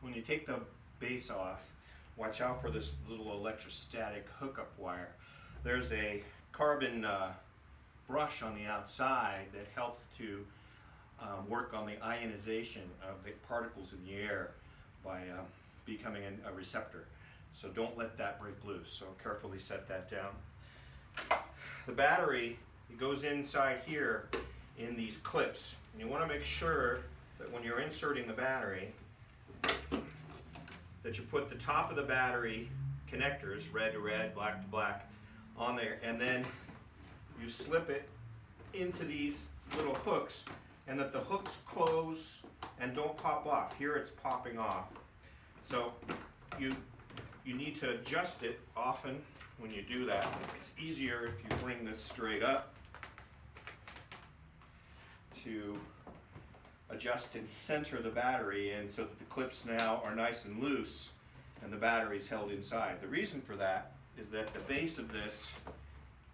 when you take the base off, watch out for this little electrostatic hookup wire. There's a carbon brush on the outside that helps to work on the ionization of the particles in the air by becoming a receptor. So don't let that break loose. So carefully set that down. The battery, it goes inside here in these clips. And you want to make sure that when you're inserting the battery, that you put the top of the battery connectors, red to red, black to black, on there, and then you slip it into these little hooks, and that the hooks close and don't pop off. Here it's popping off. So you need to adjust it often when you do that. It's easier if you bring this straight up to adjust and center the battery in so that the clips now are nice and loose and the battery is held inside. The reason for that is that the base of this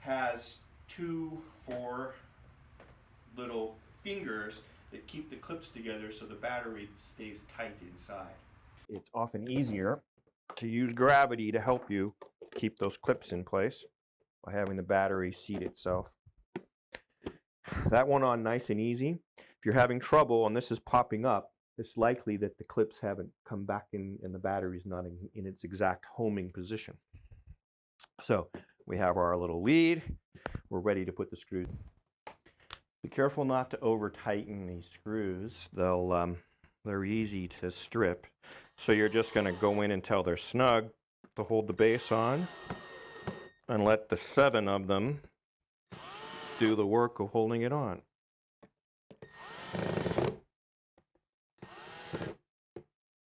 has 4 little fingers that keep the clips together so the battery stays tight inside. It's often easier to use gravity to help you keep those clips in place by having the battery seat itself. That went on nice and easy. If you're having trouble and this is popping up, it's likely that the clips haven't come back in and the battery's not in its exact homing position. So we have our little lead. We're ready to put the screws. Be careful not to over tighten these screws. They're easy to strip. So you're just going to go in until they're snug to hold the base on and let the 7 of them do the work of holding it on.